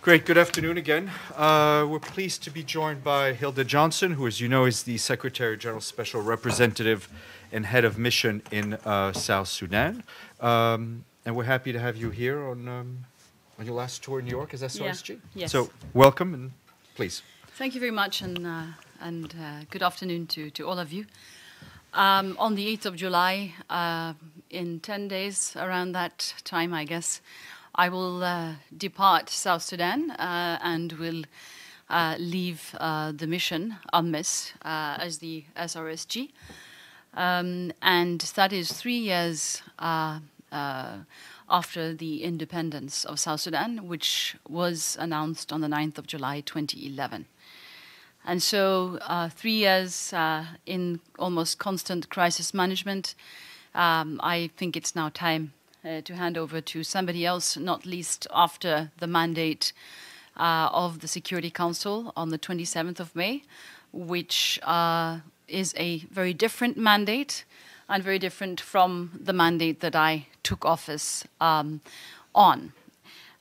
Great. Good afternoon again. We're pleased to be joined by Hilda Johnson, who, as you know, is the Secretary General Special Representative and Head of Mission in South Sudan. And we're happy to have you here on your last tour in New York as SOSG. Yeah. Yes. So welcome, and please. Thank you very much, and good afternoon to all of you. On the 8th of July, in 10 days, around that time, I guess, I will depart South Sudan and will leave the mission, UNMISS, as the SRSG. And that is 3 years after the independence of South Sudan, which was announced on the 9th of July 2011. And so 3 years in almost constant crisis management, I think it's now time to hand over to somebody else, not least after the mandate of the Security Council on the 27th of May, which is a very different mandate and very different from the mandate that I took office on.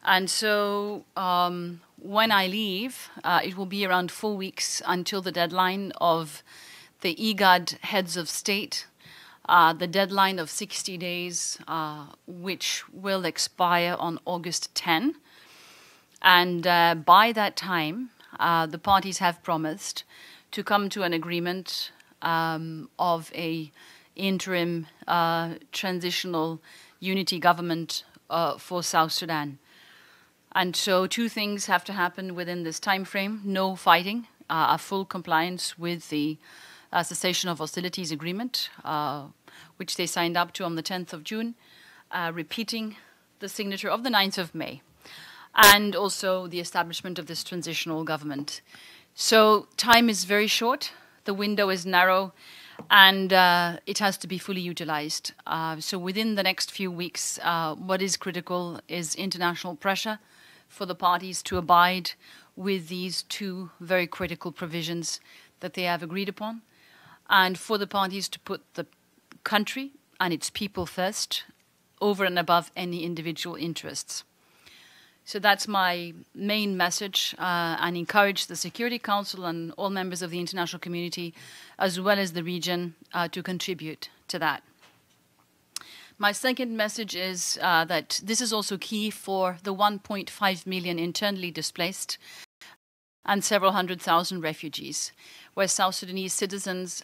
And so when I leave, it will be around 4 weeks until the deadline of the IGAD heads of state, the deadline of 60 days, which will expire on August 10. And by that time, the parties have promised to come to an agreement of a interim transitional unity government for South Sudan. And so 2 things have to happen within this time frame: no fighting, a full compliance with the cessation of hostilities agreement, which they signed up to on the 10th of June, repeating the signature of the 9th of May, and also the establishment of this transitional government. So time is very short, the window is narrow, and it has to be fully utilized. So within the next few weeks, what is critical is international pressure for the parties to abide with these 2 very critical provisions that they have agreed upon, and for the parties to put the country and its people first, over and above any individual interests. So that's my main message, and encourage the Security Council and all members of the international community, as well as the region, to contribute to that. My second message is that this is also key for the 1.5 million internally displaced and several 100,000 refugees, where South Sudanese citizens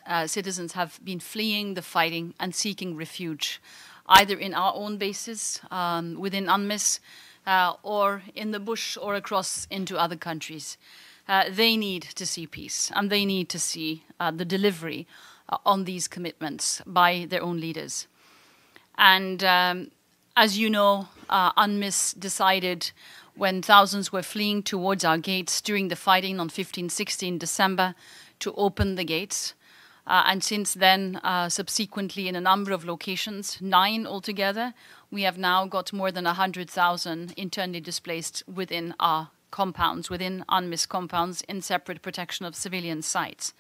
have been fleeing the fighting and seeking refuge, either in our own bases within UNMISS or in the bush or across into other countries. They need to see peace, and they need to see the delivery on these commitments by their own leaders. And as you know, UNMISS decided, when thousands were fleeing towards our gates during the fighting on 15-16 December, to open the gates. And since then, subsequently, in a number of locations, 9 altogether, we have now got more than 100,000 internally displaced within our compounds, within UNMISS compounds, in separate protection of civilian sites.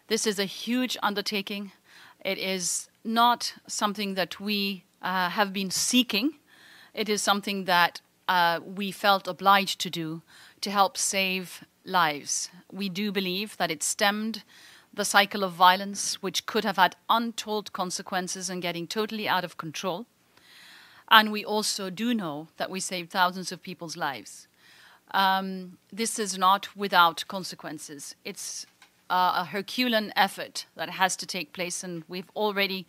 This is a huge undertaking. It is not something that we have been seeking. It is something that we felt obliged to do to help save lives. We do believe that it stemmed the cycle of violence, which could have had untold consequences and getting totally out of control. And we also do know that we saved thousands of people's lives. This is not without consequences. It's a Herculean effort that has to take place, and we've already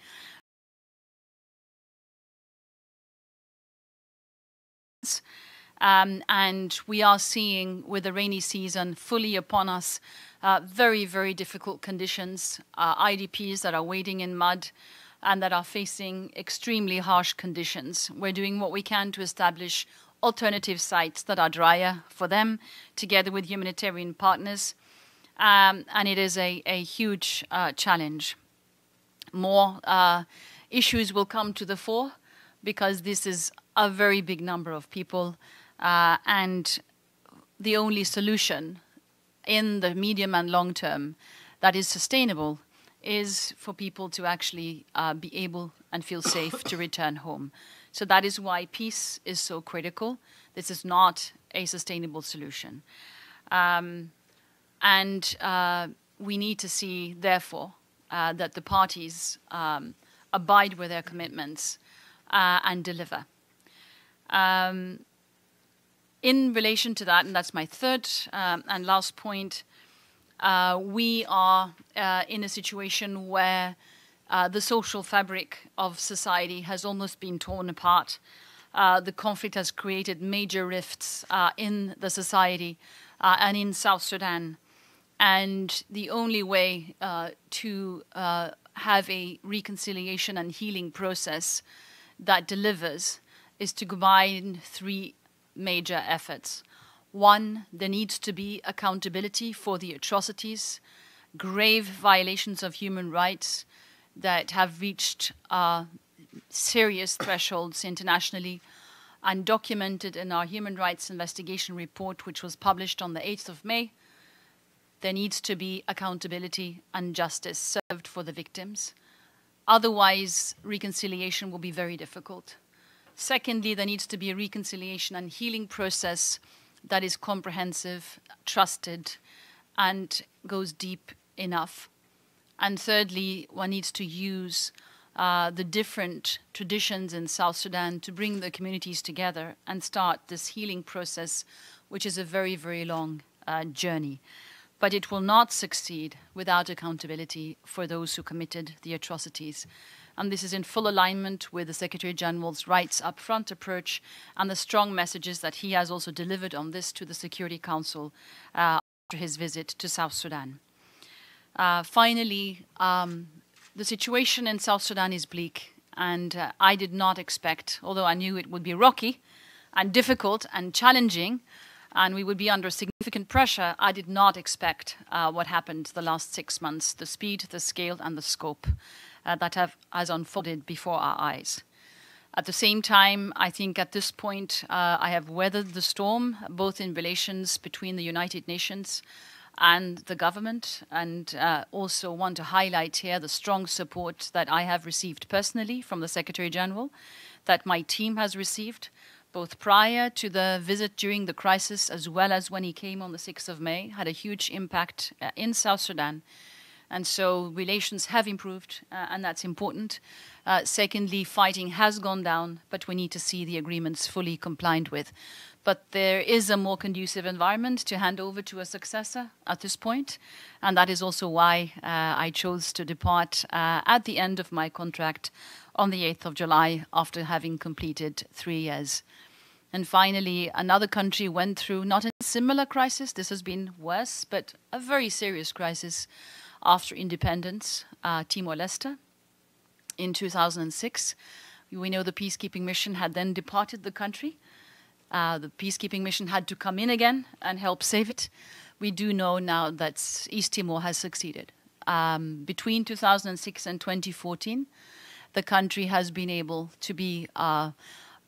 and we are seeing, with the rainy season fully upon us, very, very difficult conditions, IDPs that are wading in mud and that are facing extremely harsh conditions. We're doing what we can to establish alternative sites that are drier for them, together with humanitarian partners. And it is a huge challenge. More issues will come to the fore, because this is a very big number of people, and the only solution in the medium and long term that is sustainable is for people to actually be able and feel safe to return home. So that is why peace is so critical. This is not a sustainable solution. We need to see, therefore, that the parties abide with their commitments and deliver. In relation to that, and that's my third and last point, we are in a situation where the social fabric of society has almost been torn apart. The conflict has created major rifts in the society and in South Sudan. And the only way to have a reconciliation and healing process that delivers is to combine three major efforts. One, there needs to be accountability for the atrocities, grave violations of human rights that have reached serious thresholds internationally and documented in our Human Rights Investigation Report, which was published on the 8th of May. There needs to be accountability and justice served for the victims. Otherwise, reconciliation will be very difficult. Secondly, there needs to be a reconciliation and healing process that is comprehensive, trusted, and goes deep enough. And thirdly, one needs to use the different traditions in South Sudan to bring the communities together and start this healing process, which is a very, very long journey. But it will not succeed without accountability for those who committed the atrocities. And this is in full alignment with the Secretary General's rights upfront approach and the strong messages that he has also delivered on this to the Security Council after his visit to South Sudan. Finally, the situation in South Sudan is bleak, and I did not expect, although I knew it would be rocky and difficult and challenging, and we would be under significant pressure, I did not expect what happened the last 6 months, the speed, the scale, and the scope that has unfolded before our eyes. At the same time, I think at this point, I have weathered the storm, both in relations between the United Nations and the government, and also want to highlight here the strong support that I have received personally from the Secretary General, that my team has received, both prior to the visit during the crisis as well as when he came on the 6th of May, had a huge impact in South Sudan. And so relations have improved, and that's important. Secondly, fighting has gone down, but we need to see the agreements fully complied with. But there is a more conducive environment to hand over to a successor at this point, and that is also why I chose to depart at the end of my contract on the 8th of July after having completed 3 years. And finally, another country went through not a similar crisis. This has been worse, but a very serious crisis after independence, Timor-Leste, in 2006. We know the peacekeeping mission had then departed the country. The peacekeeping mission had to come in again and help save it. We do know now that East Timor has succeeded. Between 2006 and 2014, the country has been able to be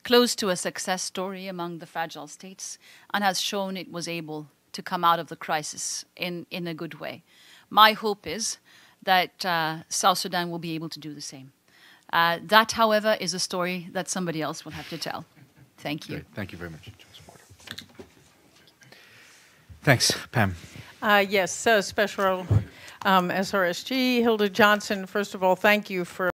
close to a success story among the fragile states and has shown it was able to come out of the crisis in a good way. My hope is that South Sudan will be able to do the same. That, however, is a story that somebody else will have to tell. Thank you. Great. Thank you very much. Thanks, Pam. Yes, Special SRSG, Hilda Johnson, first of all, thank you for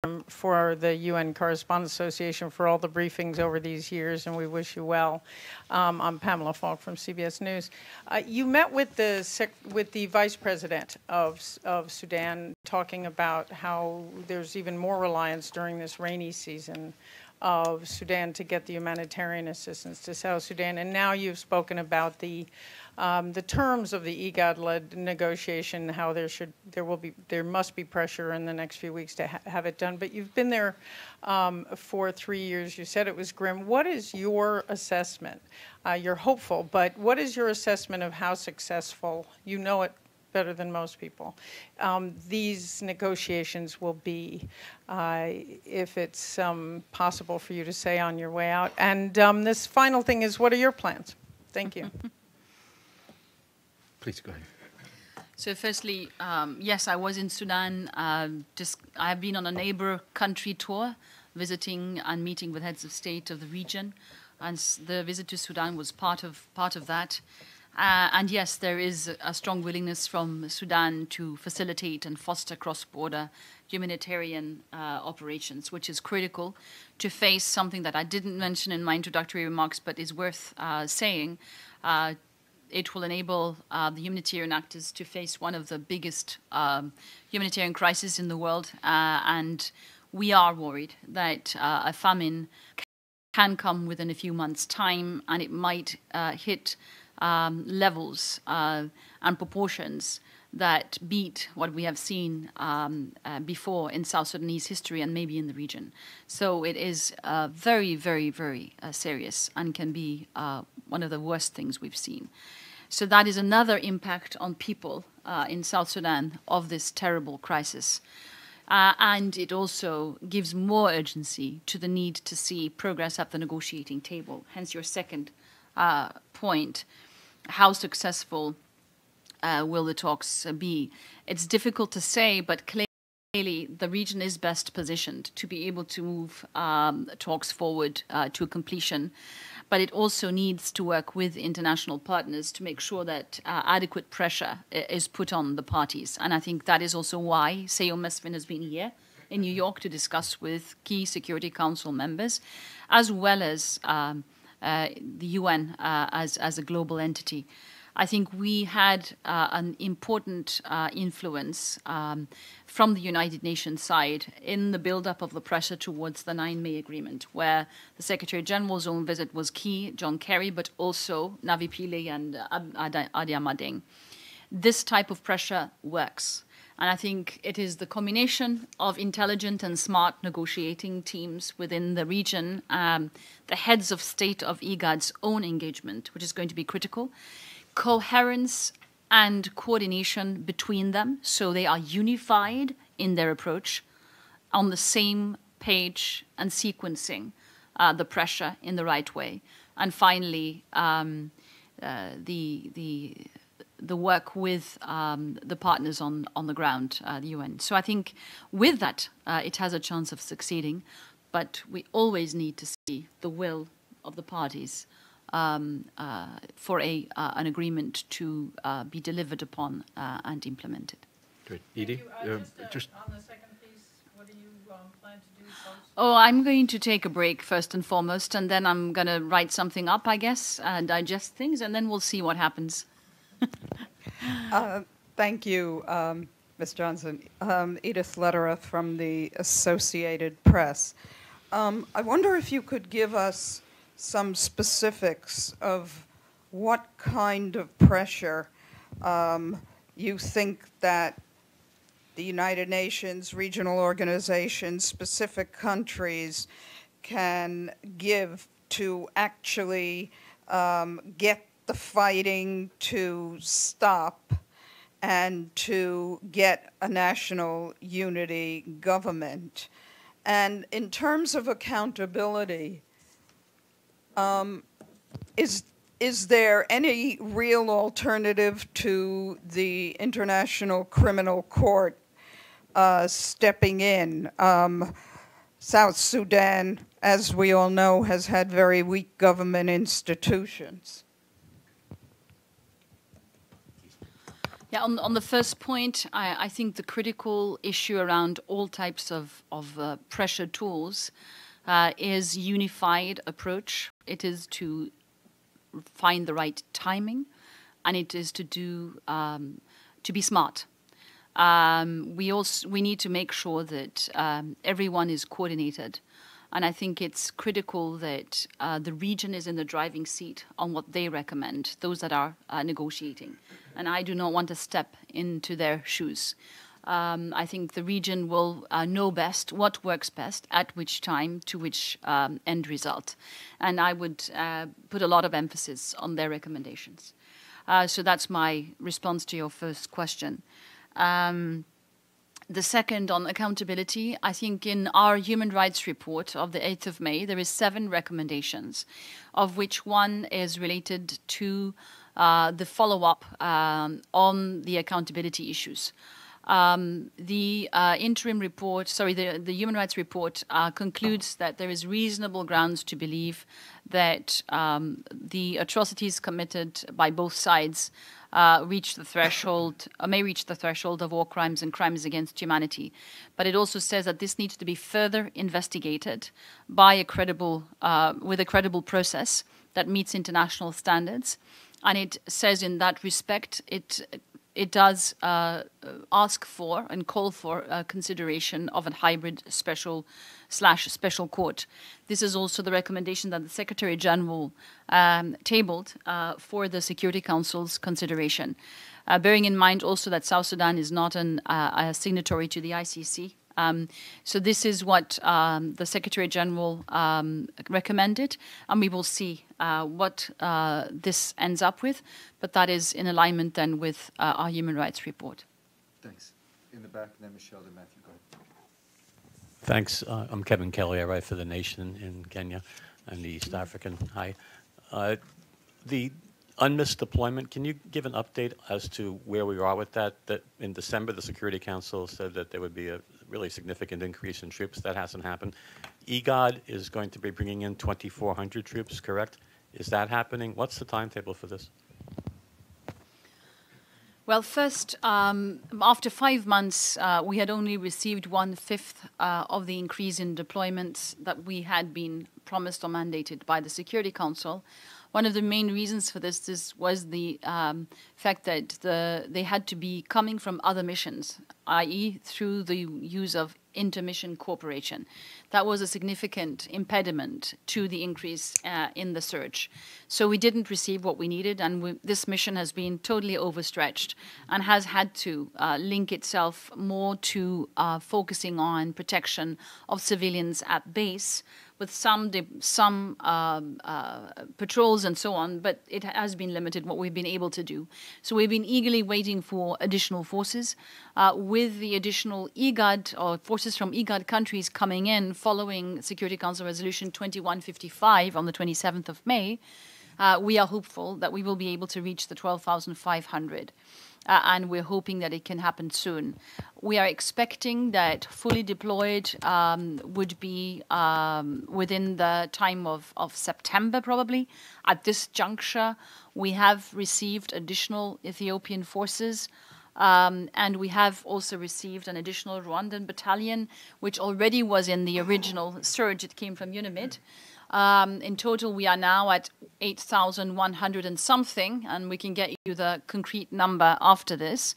the UN Correspondents Association for all the briefings over these years, and we wish you well. I'm Pamela Falk from CBS News. You met with the Vice President of Sudan, talking about how there's even more reliance during this rainy season of Sudan to get the humanitarian assistance to South Sudan. And now you've spoken about the terms of the IGAD-led negotiation, how there must be pressure in the next few weeks to have it done. But you've been there for 3 years. You said it was grim. What is your assessment? You're hopeful, but what is your assessment of how successful, you know it better than most people, these negotiations will be, if it's possible for you to say on your way out? And this final thing is, what are your plans? Thank you. Please go ahead. So firstly, yes, I was in Sudan. I have been on a neighbor country tour, visiting and meeting with heads of state of the region. and the visit to Sudan was part of that. And yes, there is a strong willingness from Sudan to facilitate and foster cross-border humanitarian operations, which is critical to face something that I didn't mention in my introductory remarks, but is worth saying. It will enable the humanitarian actors to face one of the biggest humanitarian crises in the world, and we are worried that a famine can come within a few months' time, and it might hit levels and proportions that beat what we have seen before in South Sudanese history and maybe in the region. So it is very, very, very serious and can be one of the worst things we've seen. So that is another impact on people in South Sudan of this terrible crisis. And it also gives more urgency to the need to see progress at the negotiating table. Hence your second point, how successful will the talks be? It's difficult to say, but clearly the region is best positioned to be able to move talks forward to completion. But it also needs to work with international partners to make sure that adequate pressure is put on the parties. And I think that is also why Seo Mesfin has been here in New York to discuss with key Security Council members, as well as the UN as a global entity. I think we had an important influence from the United Nations side in the build-up of the pressure towards the 9 May agreement, where the Secretary General's own visit was key, John Kerry, but also Navi Pillay and Adi Amadeng. This type of pressure works. And I think it is the combination of intelligent and smart negotiating teams within the region, the heads of state of IGAD's own engagement, which is going to be critical, coherence and coordination between them, so they are unified in their approach, on the same page and sequencing the pressure in the right way. And finally, the work with the partners on the ground, the UN. So I think with that, it has a chance of succeeding, but we always need to see the will of the parties for an agreement to be delivered upon and implemented. Great. Edie? Just on the second piece, what do you plan to do post? Oh, I'm going to take a break first and foremost, and then I'm going to write something up, I guess, digest things, and then we'll see what happens. Thank you, Ms. Johnson. Edith Lederer from the Associated Press. I wonder if you could give us some specifics of what kind of pressure you think that the United Nations, regional organizations, specific countries can give to actually get the fighting to stop and to get a national unity government. And in terms of accountability, is there any real alternative to the International Criminal Court stepping in? South Sudan, as we all know, has had very weak government institutions. Yeah, on the first point, I think the critical issue around all types of pressure tools is unified approach. It is to find the right timing, and it is to do to be smart. We need to make sure that everyone is coordinated, and I think it's critical that the region is in the driving seat on what they recommend, those that are negotiating. And I do not want to step into their shoes. I think the region will know best what works best at which time to which end result. And I would put a lot of emphasis on their recommendations. So that's my response to your first question. The second, on accountability, I think in our human rights report of the 8th of May, there is 7 recommendations, of which one is related to the follow-up on the accountability issues. The interim report, the human rights report concludes that there is reasonable grounds to believe that the atrocities committed by both sides may reach the threshold of war crimes and crimes against humanity. But it also says that this needs to be further investigated by with a credible process that meets international standards. And it says in that respect, it does ask for and call for consideration of a hybrid special court. This is also the recommendation that the Secretary General tabled for the Security Council's consideration. Bearing in mind also that South Sudan is not a signatory to the ICC. So this is what the Secretary General recommended, and we will see what this ends up with, but that is in alignment then with our human rights report. Thanks. In the back, then Michelle, then Matthew, go ahead. Thanks. I'm Kevin Kelly. I write for The Nation in Kenya and the East African. Hi. The UNMISS deployment, can you give an update as to where we are with that? That in December, the Security Council said that there would be a really significant increase in troops. That hasn't happened. EGOD is going to be bringing in 2,400 troops, correct? Is that happening? What's the timetable for this? Well, first, after 5 months, we had only received 1/5 of the increase in deployments that we had been promised or mandated by the Security Council. One of the main reasons for this was the fact that they had to be coming from other missions, i.e. through the use of intermission cooperation. That was a significant impediment to the increase in the surge. So we didn't receive what we needed, and this mission has been totally overstretched and has had to link itself more to focusing on protection of civilians at base, with some patrols and so on, but it has been limited what we've been able to do. So we've been eagerly waiting for additional forces. With the additional EGOD or forces from EGOD countries coming in following Security Council Resolution 2155 on the 27th of May, we are hopeful that we will be able to reach the 12,500. And we're hoping that it can happen soon. We are expecting that fully deployed would be within the time of September, probably. At this juncture, we have received additional Ethiopian forces, and we have also received an additional Rwandan battalion, which already was in the original surge. It came from UNAMID. In total, we are now at 8,100 and something, and we can get you the concrete number after this.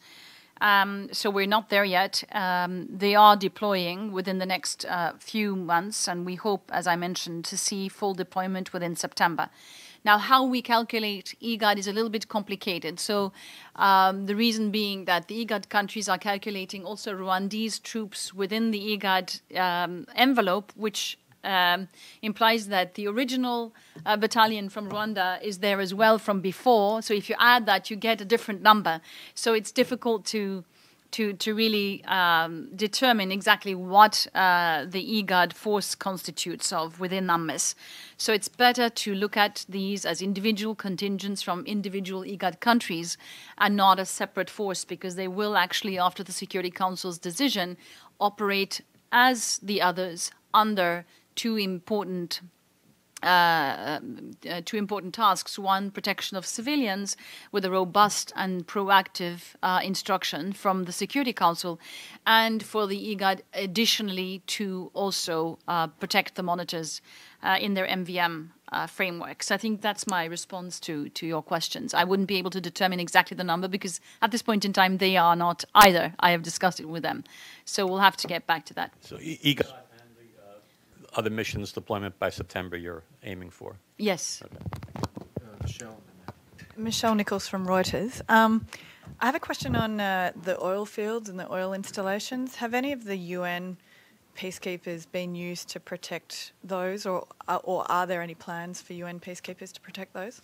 So we're not there yet. They are deploying within the next few months, and we hope, as I mentioned, to see full deployment within September. Now, how we calculate EGOD is a little bit complicated. So the reason being that the EGOD countries are calculating also Rwandese troops within the EGOD envelope, which implies that the original battalion from Rwanda is there as well from before. So if you add that, you get a different number. So it's difficult to really determine exactly what the EGOD force constitutes of within UNMISS. So it's better to look at these as individual contingents from individual EGOD countries and not a separate force, because they will actually, after the Security Council's decision, operate as the others under two important tasks. One, protection of civilians with a robust and proactive instruction from the Security Council, and for the EGOD additionally to also protect the monitors in their MVM frameworks. I think that's my response to your questions. I wouldn't be able to determine exactly the number because at this point in time they are not either. I have discussed it with them. So we'll have to get back to that. So EGOD other missions deployment by September you're aiming for? Yes. Okay. Michelle. Michelle Nichols from Reuters. I have a question on the oil fields and the oil installations. Have any of the UN peacekeepers been used to protect those, or are there any plans for UN peacekeepers to protect those?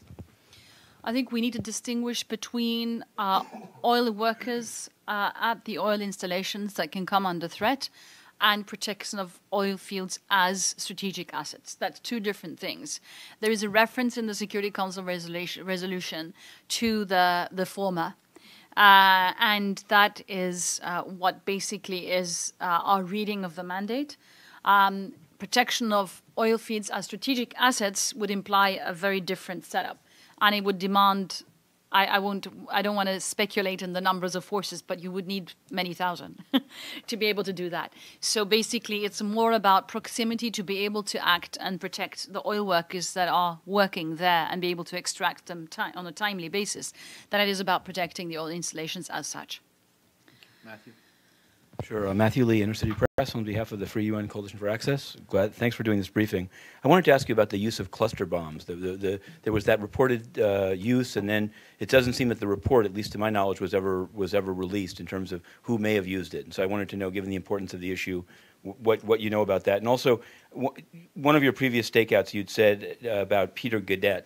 I think we need to distinguish between oil workers at the oil installations that can come under threat and protection of oil fields as strategic assets. That's two different things. There is a reference in the Security Council resolution to the former, And that is what basically is our reading of the mandate. Protection of oil fields as strategic assets would imply a very different setup, and it would demand. I don't want to speculate in the numbers of forces, but you would need many thousand to be able to do that. So basically, it's more about proximity to be able to act and protect the oil workers that are working there and be able to extract them on a timely basis than it is about protecting the oil installations as such. Matthew? Sure. Matthew Lee, Intercity Press, on behalf of the Free UN Coalition for Access. Thanks for doing this briefing. I wanted to ask you about the use of cluster bombs. There was that reported use, and then it doesn't seem that the report, at least to my knowledge, was ever released in terms of who may have used it. And so I wanted to know, given the importance of the issue, what you know about that. And also, one of your previous stakeouts, you'd said about Peter Gadet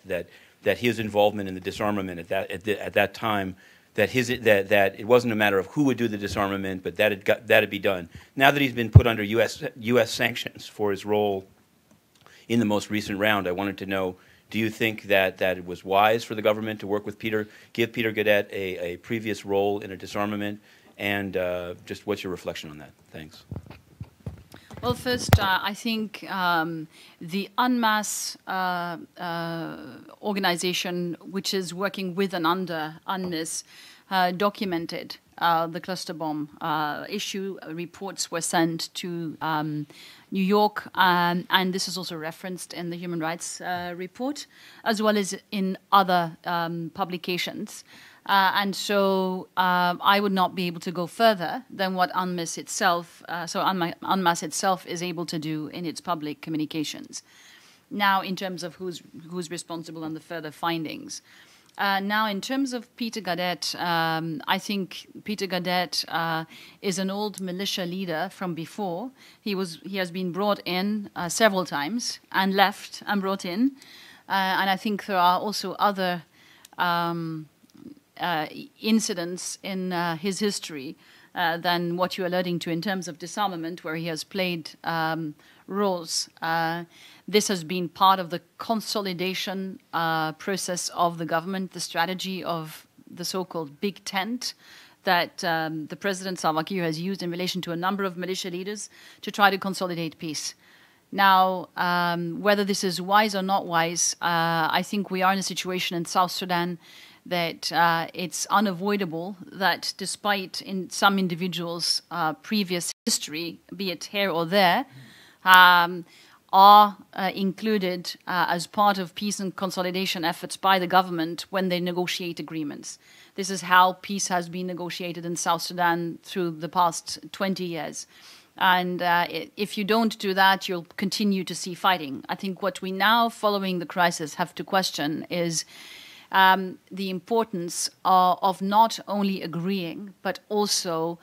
that his involvement in the disarmament at that time. That it wasn't a matter of who would do the disarmament, but that'd be done. Now that he's been put under U.S. sanctions for his role in the most recent round, I wanted to know: do you think that it was wise for the government to work with Peter, give Peter Gadet a previous role in a disarmament, and just what's your reflection on that? Thanks. Well, first, I think the UNMAS organization, which is working with and under UNMISS, documented the cluster bomb issue. Reports were sent to New York, and this is also referenced in the human rights report, as well as in other publications. And so I would not be able to go further than what UNMISS itself, UNMAS itself is able to do in its public communications. Now, in terms of who's responsible and the further findings. Now, in terms of Peter Gadet, I think Peter Gadet is an old militia leader from before. He has been brought in several times and left and brought in. And I think there are also other incidents in his history than what you're alluding to in terms of disarmament, where he has played roles. This has been part of the consolidation process of the government, the strategy of the so-called Big Tent that the President Salva Kiir has used in relation to a number of militia leaders to try to consolidate peace. Now, whether this is wise or not wise, I think we are in a situation in South Sudan that it's unavoidable that despite in some individuals' previous history, be it here or there, are included as part of peace and consolidation efforts by the government when they negotiate agreements. This is how peace has been negotiated in South Sudan through the past 20 years. And if you don't do that, you'll continue to see fighting. I think what we now, following the crisis, have to question is the importance of not only agreeing, but also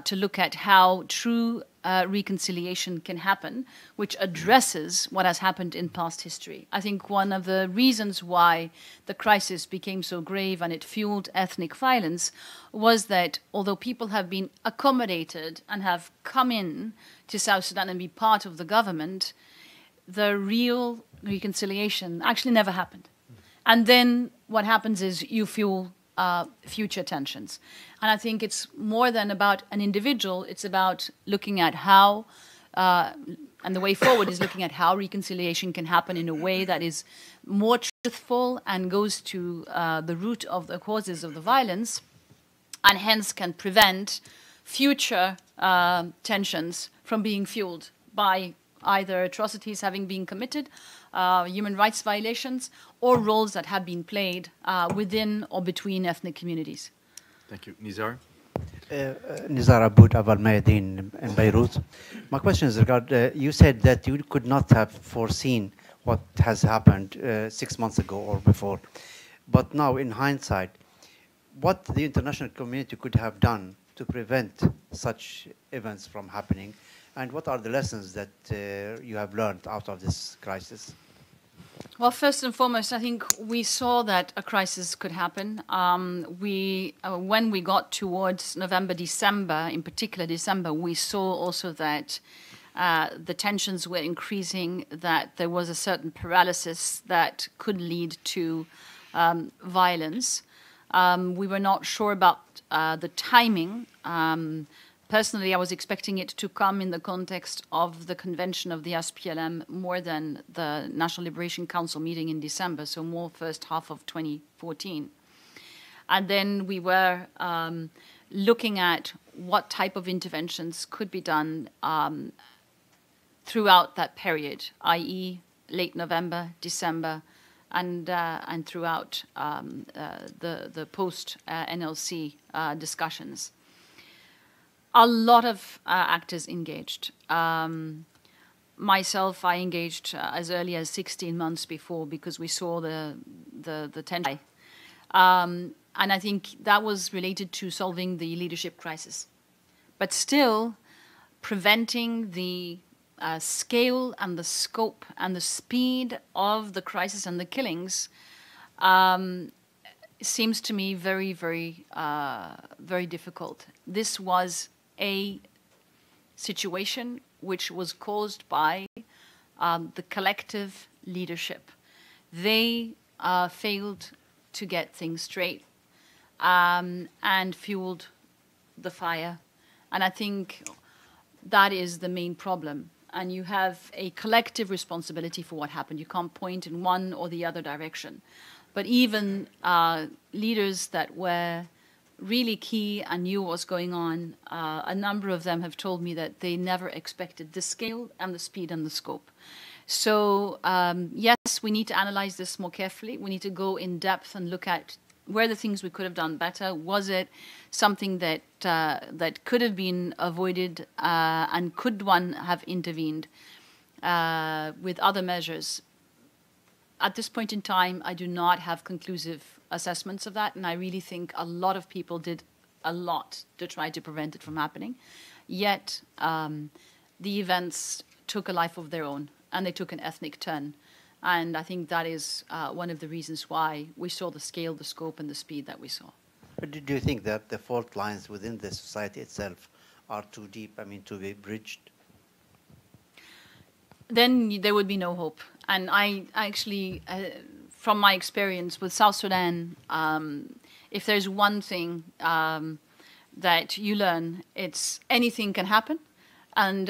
to look at how true reconciliation can happen, which addresses what has happened in past history. I think one of the reasons why the crisis became so grave and it fueled ethnic violence was that although people have been accommodated and have come in to South Sudan and be part of the government, the real reconciliation actually never happened. And then what happens is you fuel future tensions. And I think it's more than about an individual, it's about looking at how, and the way forward is looking at how reconciliation can happen in a way that is more truthful and goes to the root of the causes of the violence, and hence can prevent future tensions from being fueled by either atrocities having been committed, human rights violations, or roles that have been played within or between ethnic communities. Thank you. Nizar? Nizar Aboud Abal Mayadeen in Beirut. My question is regarding, you said that you could not have foreseen what has happened 6 months ago or before. But now, in hindsight, what the international community could have done to prevent such events from happening, and what are the lessons that you have learned out of this crisis? Well, first and foremost, I think we saw that a crisis could happen. When we got towards November, December, in particular December, we saw also that the tensions were increasing, that there was a certain paralysis that could lead to violence. We were not sure about the timing. Personally, I was expecting it to come in the context of the convention of the SPLM more than the National Liberation Council meeting in December, so more first half of 2014. And then we were looking at what type of interventions could be done throughout that period, i.e. late November, December, and throughout the post-NLC discussions. A lot of actors engaged. Myself, I engaged as early as 16 months before because we saw the tension. And I think that was related to solving the leadership crisis. But still, preventing the scale and the scope and the speed of the crisis and the killings seems to me very, very, very difficult. This was a situation which was caused by the collective leadership. They failed to get things straight and fueled the fire. And I think that is the main problem. And you have a collective responsibility for what happened. You can't point in one or the other direction. But even leaders that were really key and knew what was going on, a number of them have told me that they never expected the scale and the speed and the scope. So yes, we need to analyze this more carefully. We need to go in depth and look at where the things we could have done better. Was it something that that could have been avoided, and could one have intervened with other measures? At this point in time, I do not have conclusive assessments of that, and I really think a lot of people did a lot to try to prevent it from happening. Yet, the events took a life of their own, and they took an ethnic turn. And I think that is one of the reasons why we saw the scale, the scope, and the speed that we saw. But do you think that the fault lines within the society itself are too deep, to be bridged? Then there would be no hope. And I actually, from my experience with South Sudan, if there's one thing that you learn, it's anything can happen. And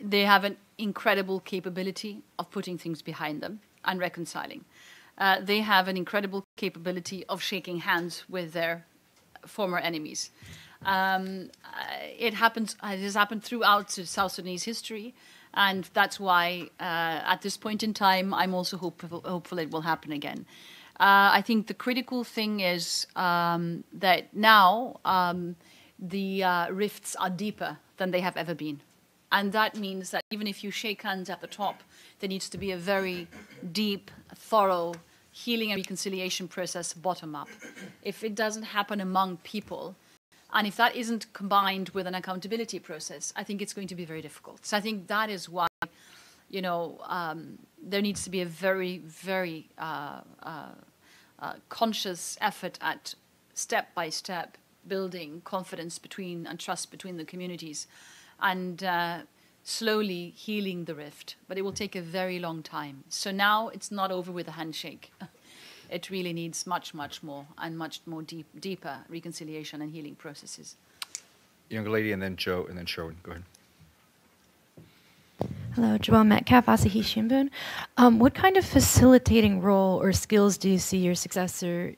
they have an incredible capability of putting things behind them and reconciling. They have an incredible capability of shaking hands with their former enemies. It has happened throughout South Sudanese history, and that's why at this point in time, I'm also hopeful it will happen again. I think the critical thing is that now the rifts are deeper than they have ever been. And that means that even if you shake hands at the top, there needs to be a very deep, thorough healing and reconciliation process bottom up. If it doesn't happen among people, and if that isn't combined with an accountability process, I think it's going to be very difficult. So I think that is why, there needs to be a very, very conscious effort at step-by-step building confidence and trust between the communities, and slowly healing the rift. But it will take a very long time. So now it's not over with a handshake. It really needs much, much more and much more deeper reconciliation and healing processes. Young lady, and then Joe, and then Sherwin. Go ahead. Hello, Joelle Metcalf, Asahi Shimbun. What kind of facilitating role or skills do you see your successor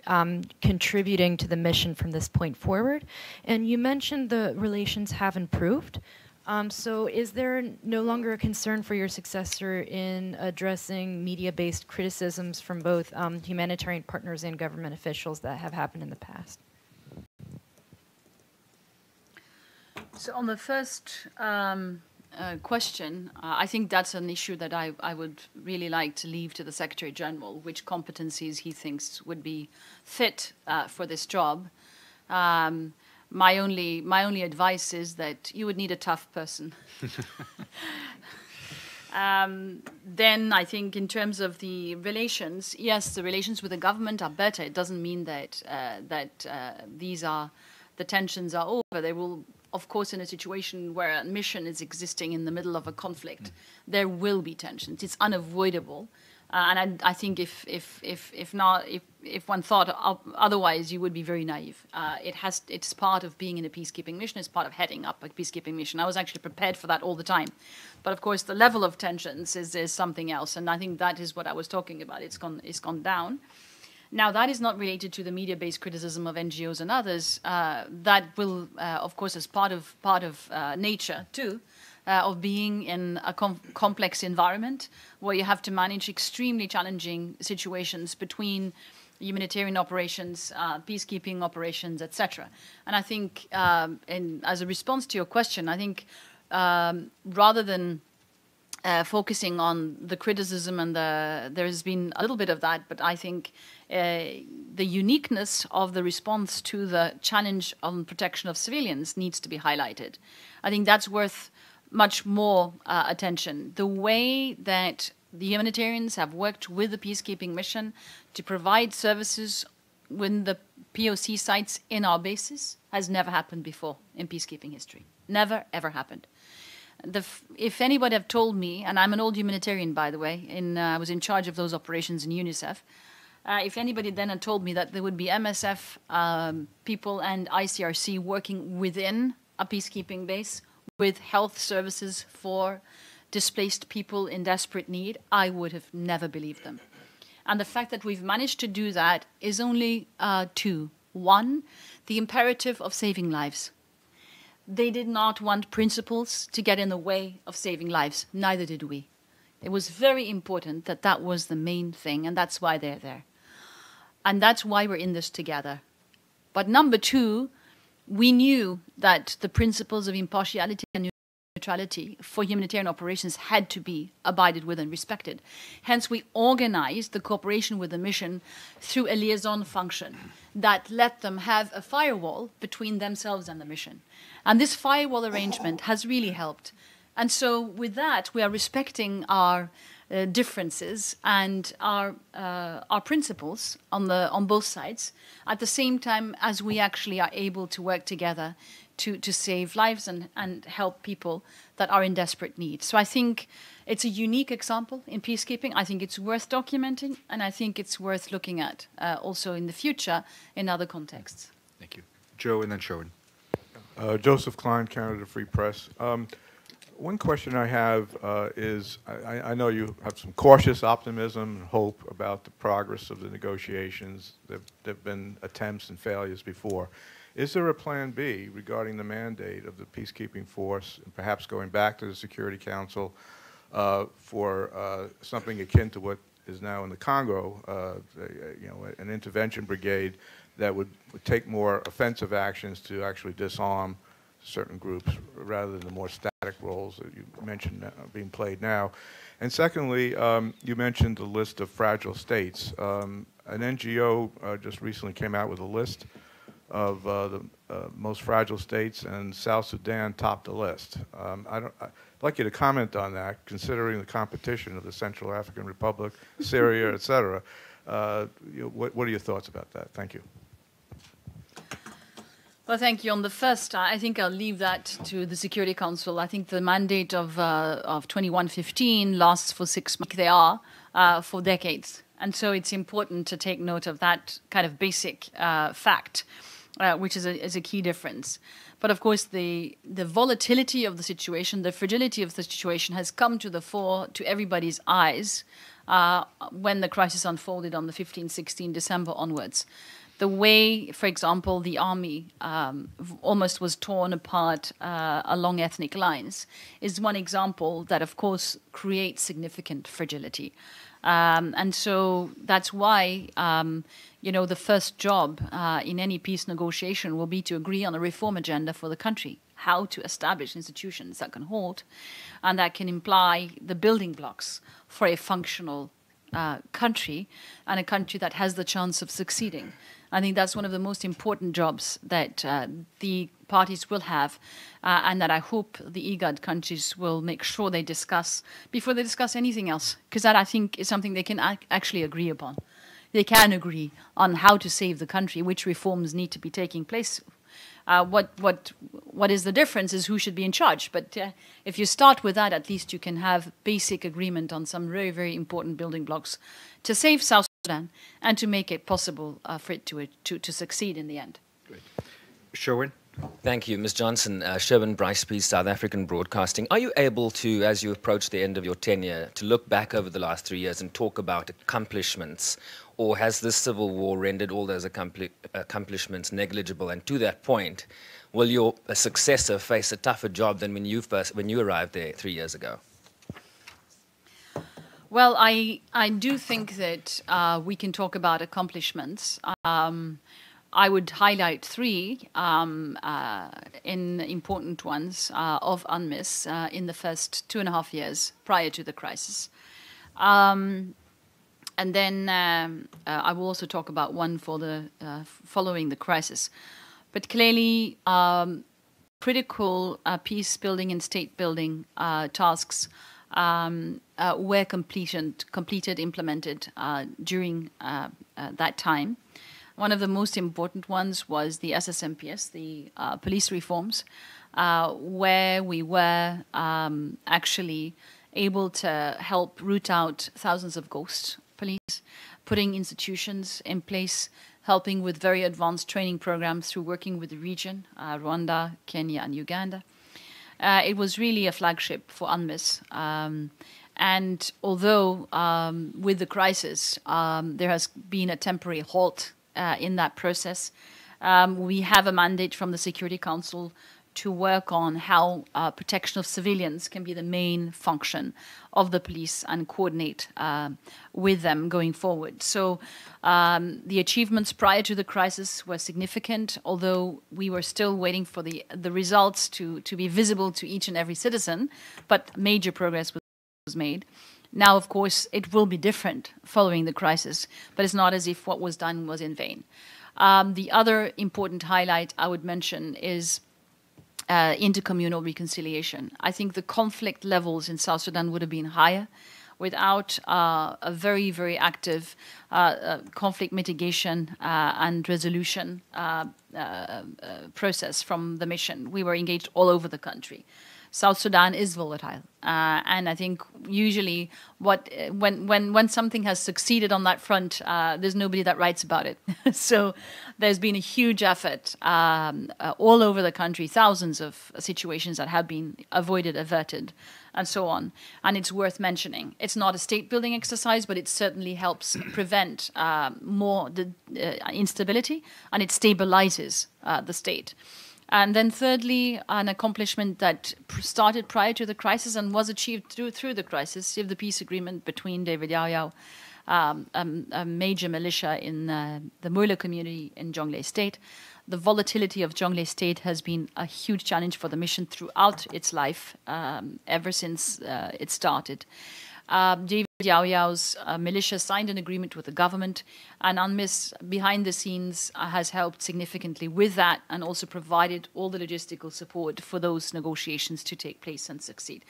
contributing to the mission from this point forward? And you mentioned the relations have improved. So is there no longer a concern for your successor in addressing media-based criticisms from both humanitarian partners and government officials that have happened in the past? So on the first question, I think that's an issue that I would really like to leave to the Secretary General, which competencies he thinks would be fit for this job. My only advice is that you would need a tough person. Then I think in terms of the relations, yes, the relations with the government are better. It doesn't mean that the tensions are over. They will, of course, in a situation where a mission is existing in the middle of a conflict, there will be tensions. It's unavoidable. And I think if one thought otherwise, you would be very naive. It's part of being in a peacekeeping mission. It's part of heading up a peacekeeping mission. I was actually prepared for that all the time, but of course the level of tensions is something else, and I think that is what I was talking about. It's gone down. Now that is not related to the media-based criticism of NGOs and others. That will, of course, as part of nature too. Of being in a complex environment where you have to manage extremely challenging situations between humanitarian operations, peacekeeping operations, etc. And I think, as a response to your question, I think rather than focusing on the criticism and there's been a little bit of that, but I think the uniqueness of the response to the challenge on protection of civilians needs to be highlighted. I think that's worth much more attention. The way that the humanitarians have worked with the peacekeeping mission to provide services when the POC sites in our bases has never happened before in peacekeeping history. Never, ever happened. If anybody had told me, and I'm an old humanitarian, by the way, I was in charge of those operations in UNICEF, if anybody then had told me that there would be MSF people and ICRC working within a peacekeeping base with health services for displaced people in desperate need, I would have never believed them. And the fact that we've managed to do that is only two. One, the imperative of saving lives. They did not want principles to get in the way of saving lives. Neither did we. It was very important that that was the main thing, and that's why they're there. And that's why we're in this together. But number two, we knew that the principles of impartiality and neutrality for humanitarian operations had to be abided with and respected. Hence, we organized the cooperation with the mission through a liaison function that let them have a firewall between themselves and the mission. And this firewall arrangement has really helped. And so with that, we are respecting our differences and our principles on both sides, at the same time as we actually are able to work together to save lives and help people that are in desperate need. So I think it's a unique example in peacekeeping. I think it's worth documenting, and I think it's worth looking at also in the future in other contexts. Thank you. Joe and then Sherwin. Joseph Klein, Canada Free Press. One question I have is, I know you have some cautious optimism and hope about the progress of the negotiations. There have been attempts and failures before. Is there a plan B regarding the mandate of the peacekeeping force, and perhaps going back to the Security Council for something akin to what is now in the Congo, an intervention brigade that would take more offensive actions to actually disarm certain groups rather than the more static roles that you mentioned being played now? And secondly, you mentioned the list of fragile states. An NGO just recently came out with a list of the most fragile states, and South Sudan topped the list. I'd like you to comment on that, considering the competition of the Central African Republic, Syria, et cetera. What are your thoughts about that? Thank you. Well, thank you. On the first, I think I'll leave that to the Security Council. I think the mandate of 2115 lasts for 6 months. They are for decades. And so it's important to take note of that kind of basic fact, which is a key difference. But of course, the volatility of the situation, the fragility of the situation has come to the fore to everybody's eyes when the crisis unfolded on the 15-16 December onwards. The way, for example, the army almost was torn apart along ethnic lines is one example that, of course, creates significant fragility. And so that's why, the first job in any peace negotiation will be to agree on a reform agenda for the country, how to establish institutions that can hold and that can imply the building blocks for a functional country, and a country that has the chance of succeeding. I think that's one of the most important jobs that the parties will have, and that I hope the IGAD countries will make sure they discuss before they discuss anything else, because that, I think, is something they can actually agree upon. They can agree on how to save the country, which reforms need to be taking place, What is the difference is who should be in charge. But if you start with that, at least you can have basic agreement on some very, very important building blocks to save South Sudan and to make it possible for it to succeed in the end. Great. Sherwin? Thank you, Ms. Johnson. Sherwin Bryce-Pease, South African Broadcasting. Are you able to, as you approach the end of your tenure, to look back over the last 3 years and talk about accomplishments? Or has this civil war rendered all those accomplishments negligible? And to that point, will your successor face a tougher job than when you arrived there 3 years ago? Well, I do think that we can talk about accomplishments. I would highlight three important ones of UNMISS in the first 2.5 years prior to the crisis. And then I will also talk about one for the following the crisis. But clearly, critical peace-building and state-building tasks were completed, implemented during that time. One of the most important ones was the SSMPS, the police reforms, where we were actually able to help root out thousands of ghost police, putting institutions in place, helping with very advanced training programs through working with the region, Rwanda, Kenya, and Uganda. It was really a flagship for UNMISS. And although with the crisis, there has been a temporary halt in that process, we have a mandate from the Security Council to work on how protection of civilians can be the main function of the police and coordinate with them going forward. So the achievements prior to the crisis were significant, although we were still waiting for the results to be visible to each and every citizen, but major progress was made. Now, of course, it will be different following the crisis, but it's not as if what was done was in vain. The other important highlight I would mention is intercommunal reconciliation. I think the conflict levels in South Sudan would have been higher without a very, very active conflict mitigation and resolution process from the mission. We were engaged all over the country. South Sudan is volatile, and I think usually when something has succeeded on that front, there's nobody that writes about it. So there's been a huge effort all over the country, thousands of situations that have been avoided, averted, and so on. And it's worth mentioning. It's not a state-building exercise, but it certainly helps prevent more instability, and it stabilizes the state. And then thirdly, an accomplishment that started prior to the crisis and was achieved through the crisis, of the peace agreement between David Yao, a major militia in the Mula community in Jonglei State. The volatility of Jonglei State has been a huge challenge for the mission throughout its life, ever since it started. David Yao's militia signed an agreement with the government, and UNMISS behind the scenes has helped significantly with that and also provided all the logistical support for those negotiations to take place and succeed.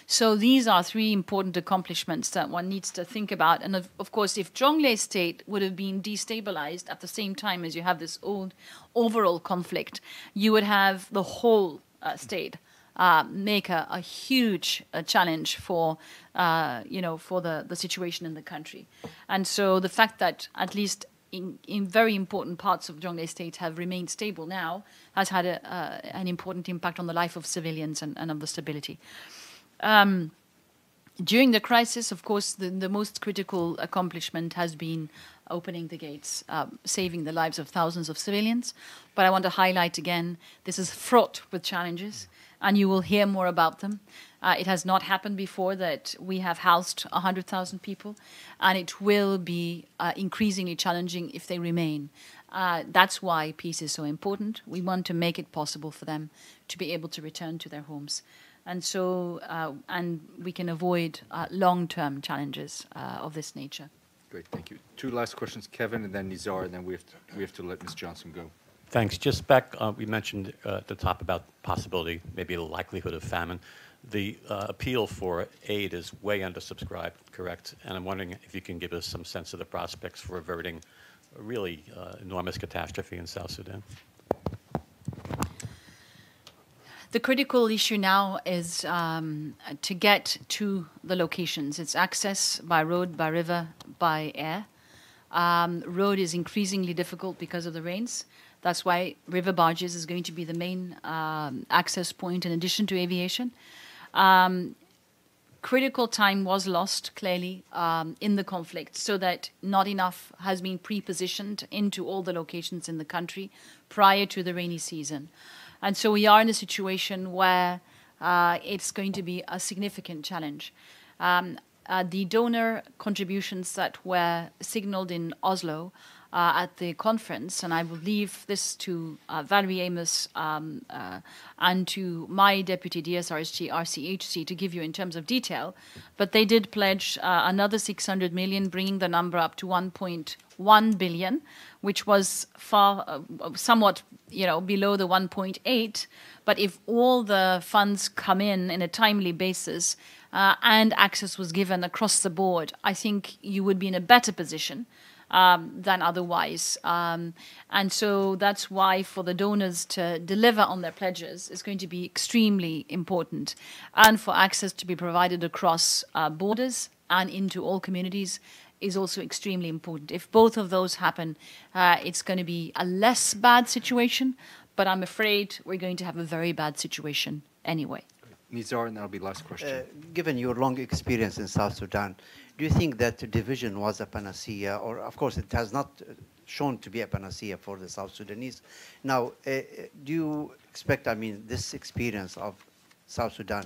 So these are three important accomplishments that one needs to think about. And of course, if Jonglei State would have been destabilized at the same time as you have this old overall conflict, you would have the whole state make a huge challenge for for the situation in the country. And so the fact that at least in very important parts of Jonglei State have remained stable now has had an important impact on the life of civilians and of the stability. During the crisis, of course, the most critical accomplishment has been opening the gates, saving the lives of thousands of civilians. But I want to highlight again, this is fraught with challenges, and you will hear more about them. It has not happened before that we have housed 100,000 people, and it will be increasingly challenging if they remain. That's why peace is so important. We want to make it possible for them to be able to return to their homes. And so, and we can avoid long-term challenges of this nature. Great, thank you. Two last questions, Kevin, and then Nizar, and then we have to let Ms. Johnson go. Thanks. Just back, we mentioned at the top about possibility, maybe the likelihood of famine. The appeal for aid is way undersubscribed, correct? And I'm wondering if you can give us some sense of the prospects for averting a really enormous catastrophe in South Sudan. The critical issue now is to get to the locations. It's access by road, by river, by air. Road is increasingly difficult because of the rains. That's why river barges is going to be the main access point in addition to aviation. Critical time was lost, clearly, in the conflict, so that not enough has been pre-positioned into all the locations in the country prior to the rainy season. And so we are in a situation where it's going to be a significant challenge. The donor contributions that were signaled in Oslo at the conference, and I will leave this to Valerie Amos and to my deputy DSRHG RCHC to give you in terms of detail, but they did pledge another 600 million, bringing the number up to 1.1 billion, which was far, somewhat, below the 1.8. But if all the funds come in a timely basis and access was given across the board, I think you would be in a better position than otherwise. And so that's why for the donors to deliver on their pledges is going to be extremely important, and for access to be provided across borders and into all communities is also extremely important. If both of those happen, it's going to be a less bad situation, but I'm afraid we're going to have a very bad situation anyway. Nizar, and that'll be last question. Given your long experience in South Sudan, do you think that division was a panacea, or of course it has not shown to be a panacea for the South Sudanese? Now, do you expect, this experience of South Sudan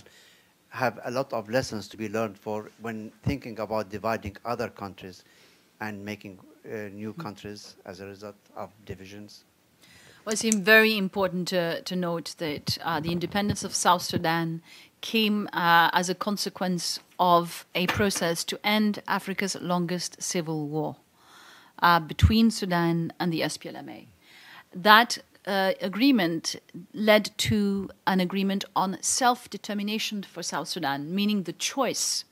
have a lot of lessons to be learned for when thinking about dividing other countries and making new countries as a result of divisions? Well, it seems very important to note that the independence of South Sudan came as a consequence of a process to end Africa's longest civil war between Sudan and the SPLMA. That agreement led to an agreement on self-determination for South Sudan, meaning the choice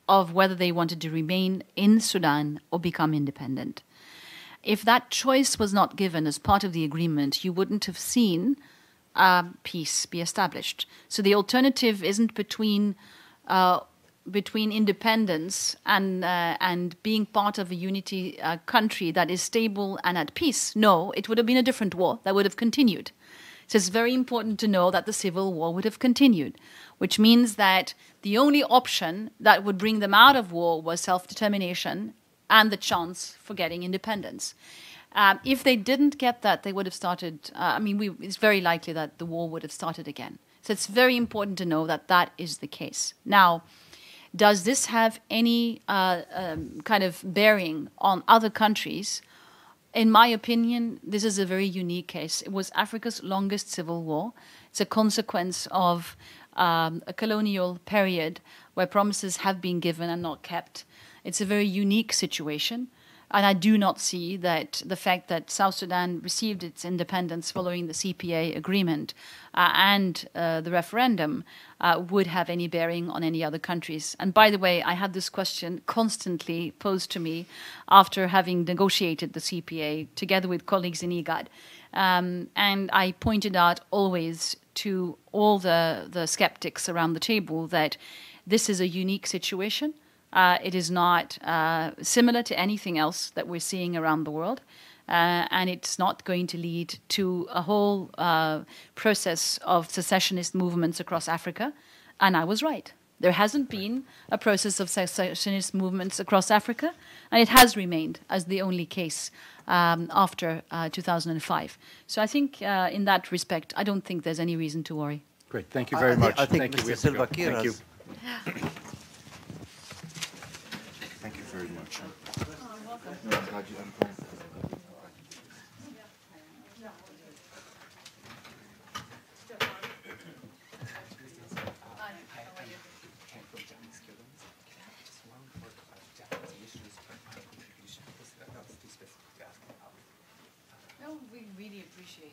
of whether they wanted to remain in Sudan or become independent. If that choice was not given as part of the agreement, you wouldn't have seen peace be established. So the alternative isn't between independence and being part of a unity country that is stable and at peace. No, it would have been a different war that would have continued. So it's very important to know that the civil war would have continued, which means that the only option that would bring them out of war was self-determination and the chance for getting independence. If they didn't get that, they would have started, it's very likely that the war would have started again. So it's very important to know that that is the case. Now, does this have any kind of bearing on other countries? In my opinion, this is a very unique case. It was Africa's longest civil war. It's a consequence of a colonial period where promises have been given and not kept. It's a very unique situation. And I do not see that the fact that South Sudan received its independence following the CPA agreement and the referendum would have any bearing on any other countries. And by the way, I had this question constantly posed to me after having negotiated the CPA together with colleagues in IGAD. And I pointed out always to all the skeptics around the table that this is a unique situation. It is not similar to anything else that we're seeing around the world. And it's not going to lead to a whole process of secessionist movements across Africa. And I was right. There hasn't been a process of secessionist movements across Africa, and it has remained as the only case after 2005. So I think in that respect, I don't think there's any reason to worry. Great. Thank you very much. I think Thank you. Mr. Silva Kiir Thank you. Thank you very much. No, we really appreciate